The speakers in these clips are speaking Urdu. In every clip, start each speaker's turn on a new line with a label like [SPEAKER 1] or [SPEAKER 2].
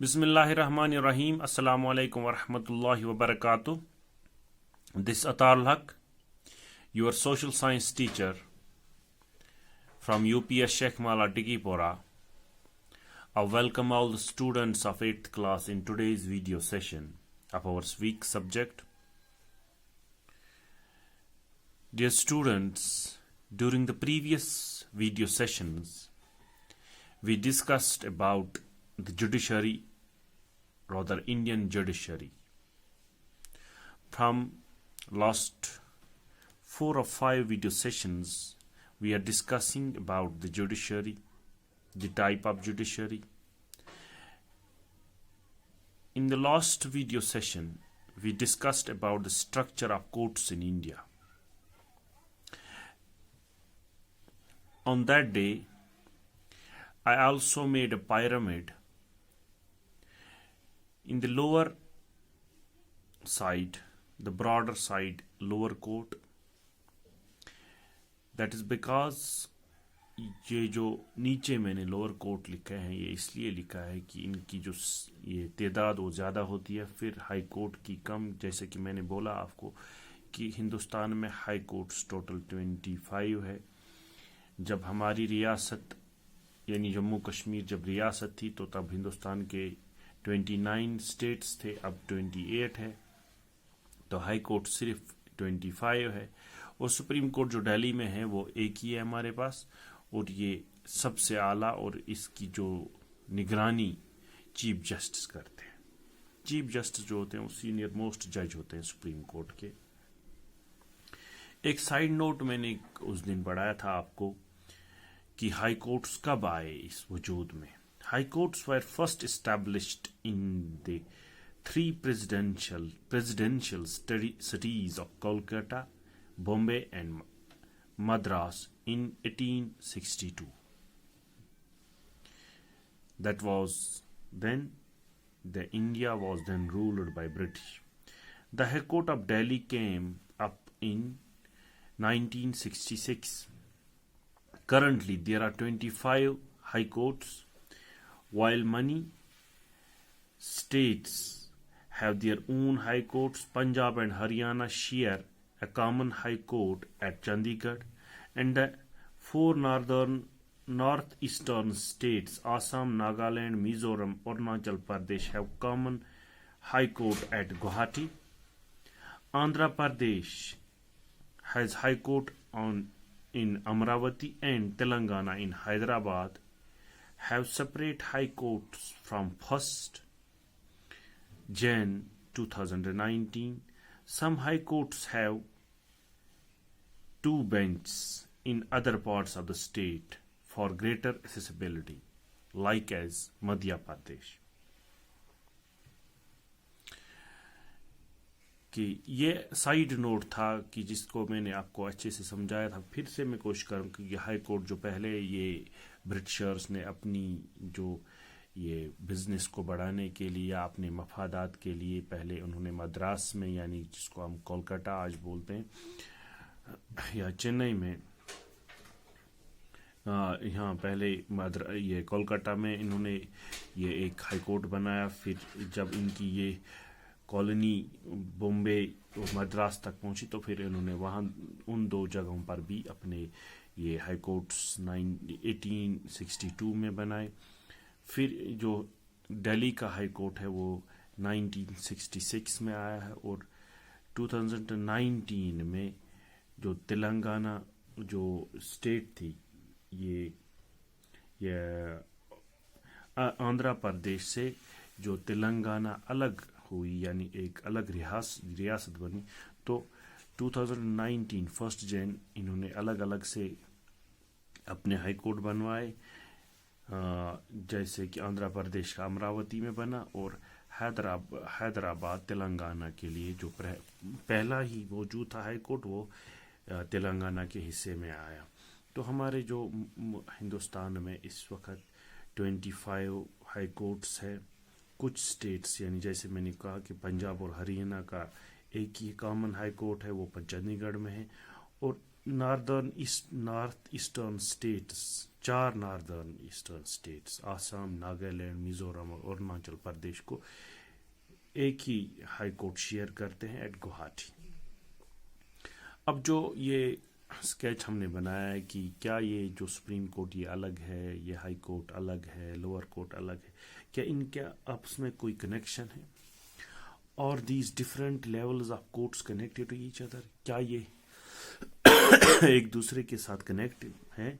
[SPEAKER 1] بسم اللہ الرحمن الرحیم. السلام علیکم ورحمۃ اللہ وبرکاتہ. This Atar Haq, your social science teacher from UPS Sheikh Mala Digipora. I welcome all the students of 8th class in today's video session of our week subject. Dear students, during the previous video sessions, we discussed about the judiciary, rather Indian judiciary. From last 4 or 5 video sessions, we are discussing about the judiciary, the type of judiciary. In the last video session, we discussed about the structure of courts in India. On that day, I also made a pyramid. In the lower side, the broader side, lower court. That is because یہ جو نیچے میں نے لوور کورٹ لکھا ہے یہ اس لیے لکھا ہے کہ ان کی جو یہ تعداد وہ زیادہ ہوتی ہے، پھر ہائی کورٹ کی کم. جیسے کہ میں نے بولا آپ کو کہ ہندوستان میں ہائی کورٹس ٹوٹل 25 ہے. جب ہماری ریاست یعنی جموں کشمیر جب ریاست تھی تو تب ہندوستان کے 29 اسٹیٹس تھے، اب 28 ہے. تو ہائی کورٹ صرف 25 ہے، اور سپریم کورٹ جو دہلی میں ہے وہ ایک ہی ہے ہمارے پاس، اور یہ سب سے اعلیٰ، اور اس کی جو نگرانی چیف جسٹس کرتے ہیں. چیف جسٹس جو ہوتے ہیں وہ سینئر موسٹ جج ہوتے ہیں سپریم کورٹ کے. ایک سائیڈ نوٹ میں نے اس دن پڑھایا تھا آپ کو کہ ہائی کورٹس کب آئے اس وجود میں. High courts were first established in the 3 presidential cities of Kolkata, Bombay and Madras in 1862. That was then, the India was then ruled by British. The High Court of Delhi came up in 1966. Currently, there are 25 high courts, while many states have their own high courts. Punjab and Haryana share a common high court at Chandigarh, and the 4 northeastern states, Assam, Nagaland, Mizoram, Arunachal Pradesh, have common high court at Guwahati. Andhra Pradesh has high court in Amravati, and Telangana in Hyderabad have separate high courts from 1st Jan 2019. Some high courts have 2 benches in other parts of the state for greater accessibility, like as Madhya Pradesh. کہ یہ سائیڈ نوٹ تھا کہ جس کو میں نے آپ کو اچھے سے سمجھایا تھا. پھر سے میں کوشش کروں کہ یہ ہائی کورٹ جو پہلے یہ برٹشرز نے اپنی جو یہ بزنس کو بڑھانے کے لیے یا اپنے مفادات کے لیے پہلے انہوں نے مدراس میں، یعنی جس کو ہم کولکتہ آج بولتے ہیں، یا چنئی میں، یہاں پہلے یہ کولکتہ میں انہوں نے یہ ایک ہائی کورٹ بنایا. پھر جب ان کی یہ کالونی بمبے اور مدراس تک پہنچی تو پھر انہوں نے وہاں ان 2 جگہوں پر بھی اپنے یہ ہائی کورٹس 1862 میں بنائے. پھر جو دہلی کا ہائی کورٹ ہے وہ 1966 میں آیا ہے، اور 2019 میں جو تلنگانہ جو اسٹیٹ تھی یہ آندھرا پردیش سے جو تلنگانہ الگ ہوئی، یعنی ایک الگ ریاست بنی، تو 2019 1 جن انہوں نے الگ الگ سے اپنے ہائی کورٹ بنوائے. جیسے کہ آندھرا پردیش کا امراوتی میں بنا، اور حیدرآباد تلنگانہ کے لیے جو پہلا ہی موجود تھا ہائی کورٹ وہ تلنگانہ کے حصے میں آیا. تو ہمارے جو ہندوستان میں اس وقت 25 ہائی کورٹس ہے. کچھ سٹیٹس یعنی جیسے میں نے کہا کہ پنجاب اور ہریانہ کا ایک ہی کامن ہائی کورٹ ہے، وہ چندی گڑھ میں ہے، اور north eastern states 4 northern eastern states Assam, Nagaland, Mizoram اور اروناچل پردیش کو ایک ہی ہائی کورٹ شیئر کرتے ہیں ایٹ گوہاٹی. اب جو یہ اسکیچ ہم نے بنایا ہے کہ کیا یہ جو سپریم کورٹ یہ الگ ہے، یہ ہائی کورٹ الگ ہے، لوور کورٹ الگ ہے، کیا ان کے آپس میں کوئی کنیکشن ہے؟ اور these different levels of courts connected to each other, کیا یہ ایک دوسرے کے ساتھ کنیکٹ ہیں؟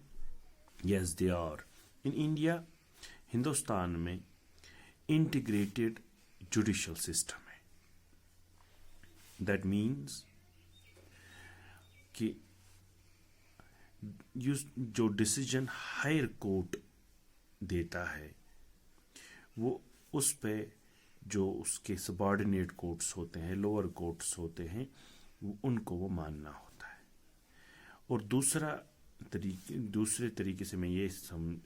[SPEAKER 1] Yes they are. In India, Hindustan میں انٹیگریٹڈ جوڈیشل سسٹم ہے. دیٹ مینس کہ جو ڈسیجن ہائر کورٹ دیتا ہے وہ اس پہ جو اس کے سبارڈینیٹ کورٹس ہوتے ہیں، لوور کورٹس ہوتے ہیں، ان کو وہ ماننا ہوتا ہے. اور دوسرے طریقے سے میں یہ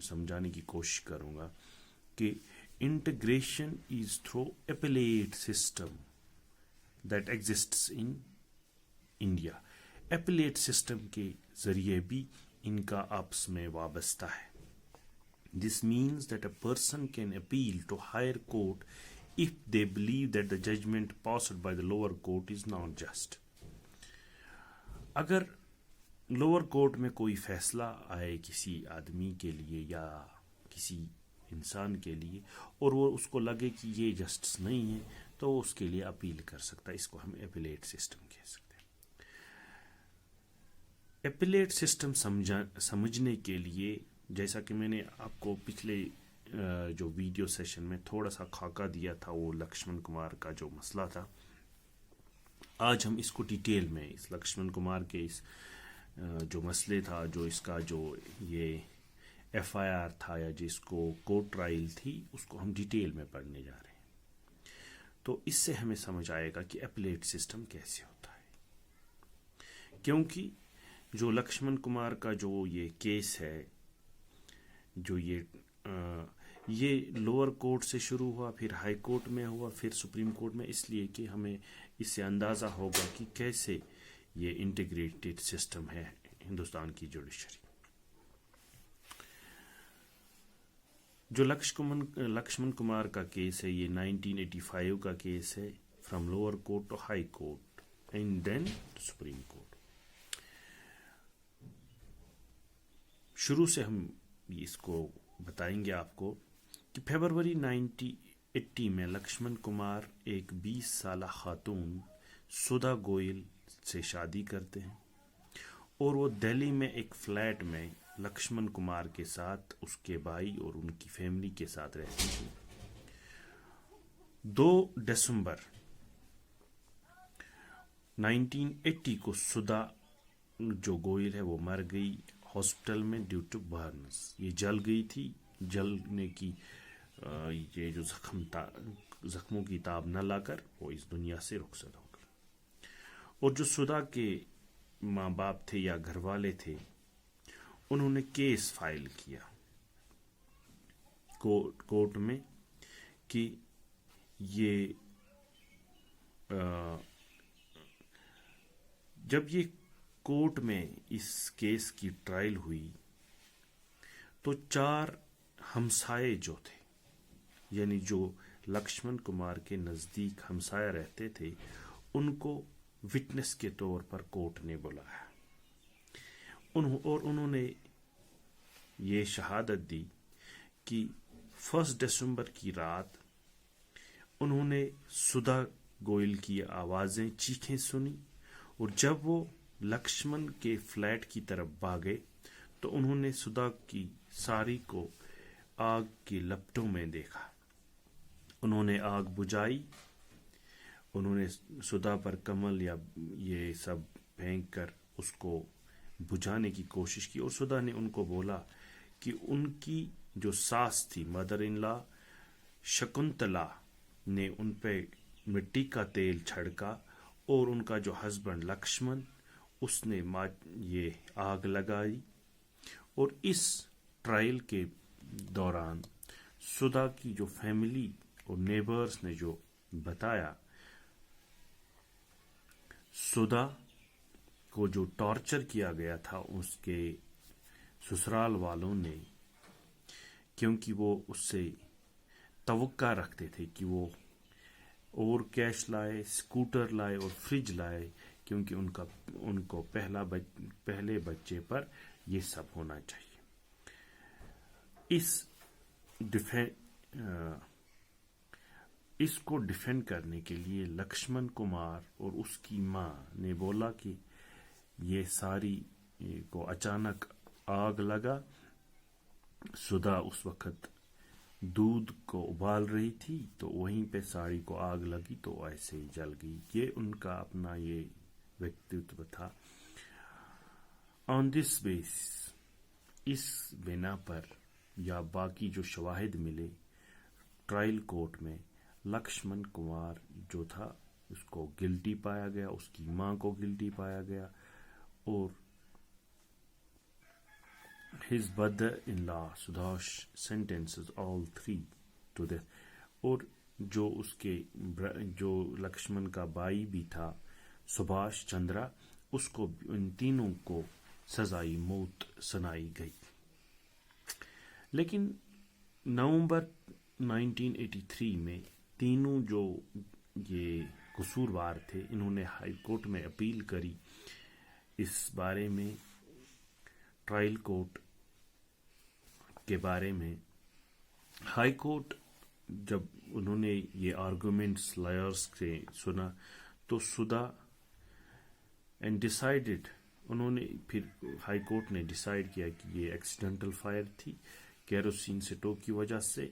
[SPEAKER 1] سمجھانے کی کوشش کروں گا کہ integration is through appellate system that exists in India. Appellate system کے ذریعے بھی ان کا آپس میں وابستہ ہے. This means that a person can appeal to higher court if they believe that the judgment passed by the lower court is not just. اگر لوور کورٹ میں کوئی فیصلہ آئے کسی آدمی کے لیے یا کسی انسان کے لیے اور وہ اس کو لگے کہ یہ جسٹس نہیں ہے تو وہ اس کے لیے اپیل کر سکتا ہے. اس کو ہم اپیلیٹ سسٹم کہہ سکتے ہیں. اپیلیٹ سسٹم سمجھنے کے لیے، جیسا کہ میں نے آپ کو پچھلے جو ویڈیو سیشن میں تھوڑا سا خاکہ دیا تھا، وہ لکشمن کمار کا جو مسئلہ تھا، آج ہم اس کو ڈیٹیل میں اس لکشمن کمار کے اس جو مسئلے تھا، جو اس کا جو یہ ایف آئی آر تھا یا جس کو کورٹ ٹرائل تھی، اس کو ہم ڈیٹیل میں پڑھنے جا رہے ہیں. تو اس سے ہمیں سمجھ آئے گا کہ اپیلیٹ سسٹم کیسے ہوتا ہے. کیونکہ جو لکشمن کمار کا جو یہ کیس ہے، جو یہ لوور کورٹ سے شروع ہوا، پھر ہائی کورٹ میں ہوا، پھر سپریم کورٹ میں، اس لیے کہ ہمیں اس سے اندازہ ہوگا کہ کیسے یہ انٹیگریٹڈ سسٹم ہے ہندوستان کی جوڈیشری. جو لکشمن کمار کا کیس ہے، یہ 1985 کا کیس ہے، from lower court to high court and then supreme court. شروع سے ہم اس کو بتائیں گے آپ کو کہ فیبروری 1980 میں لکشمن کمار ایک 20 سالہ خاتون سدھا گوئل سے شادی کرتے ہیں اور وہ دہلی میں ایک فلیٹ میں لکشمن کمار کے ساتھ، اس کے بھائی اور ان کی فیملی کے ساتھ رہتی تھی. 2 دسمبر 1980 کو سدھا جو گوئل ہے وہ مر گئی ہاسپٹل میں ڈیو ٹو برنز. یہ جل گئی تھی. جلنے کی یہ جو زخموں کی تاب نہ لا کر وہ اس دنیا سے رخصت ہو گئی. اور جو سدھا کے ماں باپ تھے یا گھر والے تھے، انہوں نے کیس فائل کیا کورٹ میں کہ یہ جب یہ کورٹ میں اس کیس کی ٹرائل ہوئی تو 4 ہمسائے جو تھے، یعنی جو لکشمن کمار کے نزدیک ہمسایہ رہتے تھے، ان کو وٹنس کے طور پر کورٹ نے بلایا اور انہوں نے یہ شہادت دی کہ 1 دسمبر کی رات انہوں نے سدھا گوئل کی آوازیں، چیخیں سنی، اور جب وہ لکشمن کے فلیٹ کی طرف بھاگے تو انہوں نے سدھا کی ساری کو آگ کی لپٹوں میں دیکھا. انہوں نے آگ بجھائی، انہوں نے سدھا پر کمل یا یہ سب پھینک کر اس کو بجھانے کی کوشش کی، اور سدھا نے ان کو بولا کہ ان کی جو ساس تھی، مدر ان لا شکنتلا، نے ان پہ مٹی کا تیل چھڑکا، اور ان کا جو ہسبینڈ لکشمن، اس نے یہ آگ لگائی. اور اس ٹرائل کے دوران سدھا کی جو فیملی اور نیبرز نے جو بتایا، سدھا کو جو ٹارچر کیا گیا تھا، اس کے سسرال والوں نے کیونکہ وہ اس سے توقع رکھتے تھے کہ وہ اور کیش لائے، اسکوٹر لائے اور فریج لائے، کیونکہ ان کو پہلے بچے پر یہ سب ہونا چاہیے۔ اس کو ڈیفینڈ کرنے کے لیے لکشمن کمار اور اس کی ماں نے بولا کہ یہ ساری کو اچانک آگ لگا، سدھا اس وقت دودھ کو ابال رہی تھی تو وہیں پہ ساڑی کو آگ لگی تو ایسے ہی جل گئی۔ یہ ان کا اپنا یہ ویکتتو تھا۔ آن دس بیس، اس بنا پر یا باقی جو شواہد ملے ٹرائل کورٹ میں، لکشمن کمار جو تھا اس کو گلٹی پایا گیا، اس کی ماں کو گلٹی پایا گیا، اور his brother-in-law Sudhash sentences all three to death۔ اور جو اس کے جو لکشمن کا بھائی بھی تھا سبھاش چندرا، اس کو ان تینوں کو سزائے موت سنائی گئی۔ لیکن نومبر 1983 میں تینوں جو یہ قصوروار تھے انہوں نے ہائی کورٹ میں اپیل کری اس بارے میں، ٹرائل کورٹ کے بارے میں۔ ہائی کورٹ جب انہوں نے یہ آرگومنٹس لائرز سے سنا تو سدھا اینڈ ڈیسائیڈڈ، انہوں نے پھر ہائی کورٹ نے ڈیسائیڈ کیا کہ یہ ایکسیڈنٹل فائر تھی کیروسین سٹوو کی وجہ سے۔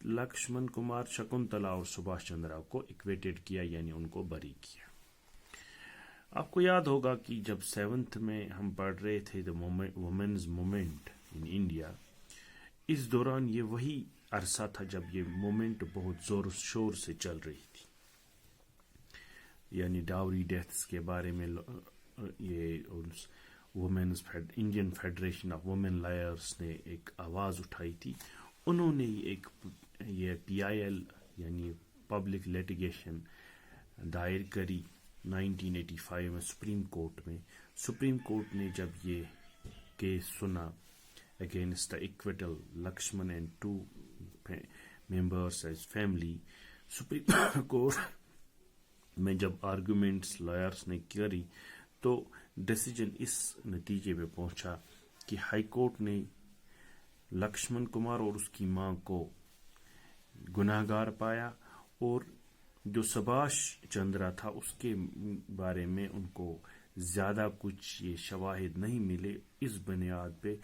[SPEAKER 1] لکشمن کمار، شکنتلا اور سبھاش چندرا کو ایکویٹڈ کیا، یعنی ان کو بری کیا۔ آپ کو یاد ہوگا کہ جب 7th میں ہم پڑھ رہے تھے دا وومنز مومنٹ ان انڈیا، اس دوران یہ وہی عرصہ تھا جب یہ مومنٹ بہت زور و شور سے چل رہی تھی، یعنی ڈاوری ڈیتھس کے بارے میں۔ یہ Indian federation of women lawyers نے ایک آواز اٹھائی تھی، انہوں نے یہ PIL یعنی پبلک لیٹیگیشن دائر کری 1985 میں سپریم کورٹ میں۔ سپریم کورٹ نے جب یہ کیس سنا against acquittal Lakshman and 2 members as family, supreme court میں جب آرگومنٹس لائرز نے کری تو ڈیسیجن اس نتیجے پہ پہنچا کہ ہائی کورٹ نے لکشمن کمار اور اس کی ماں کو گناہ گار پایا، اور جو سبھاش چندرا تھا اس کے بارے میں ان کو زیادہ کچھ یہ شواہد نہیں ملے۔ اس بنیاد پہ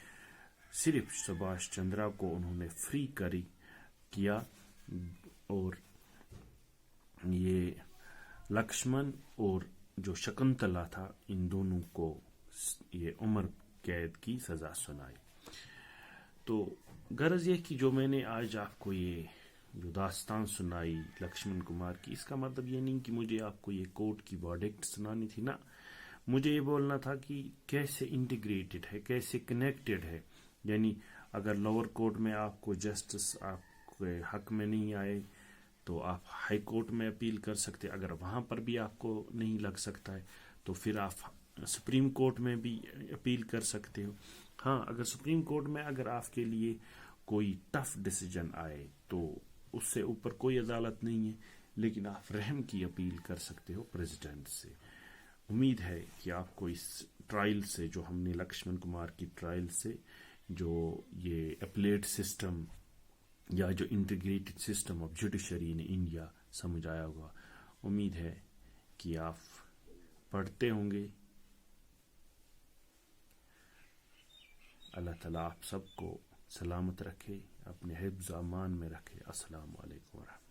[SPEAKER 1] صرف سبھاش چندرا کو انہوں نے فری کیا، اور یہ لکشمن اور جو شکنتلا تھا ان دونوں کو یہ عمر قید کی سزا سنائی۔ تو غرض یہ کہ جو میں نے آج آپ کو یہ جو داستان سنائی لکشمن کمار کی، اس کا مطلب یہ نہیں کہ مجھے آپ کو یہ کورٹ کی ورڈکٹ سنانی تھی، نا، مجھے یہ بولنا تھا کہ کیسے انٹیگریٹڈ ہے، کیسے کنیکٹڈ ہے۔ یعنی اگر لوور کورٹ میں آپ کو جسٹس آپ کے حق میں نہیں آئے تو آپ ہائی کورٹ میں اپیل کر سکتے، اگر وہاں پر بھی آپ کو نہیں لگ سکتا ہے تو پھر آپ سپریم کورٹ میں بھی اپیل کر سکتے ہو۔ ہاں، اگر سپریم کورٹ میں اگر آپ کے لیے کوئی ٹف ڈیسیجن آئے تو اس سے اوپر کوئی عدالت نہیں ہے، لیکن آپ رحم کی اپیل کر سکتے ہو پریزیڈنٹ سے۔ امید ہے کہ آپ کو اس ٹرائل سے، جو ہم نے لکشمن کمار کی ٹرائل سے، جو یہ اپلیٹ سسٹم یا جو integrated system of judiciary in India سمجھ آیا ہوگا۔ امید ہے کہ آپ پڑھتے ہوں گے۔ اللہ تعالیٰ آپ سب کو سلامت رکھے، اپنے حفظ و امان میں رکھے۔ السلام علیکم ورحمۃ اللہ۔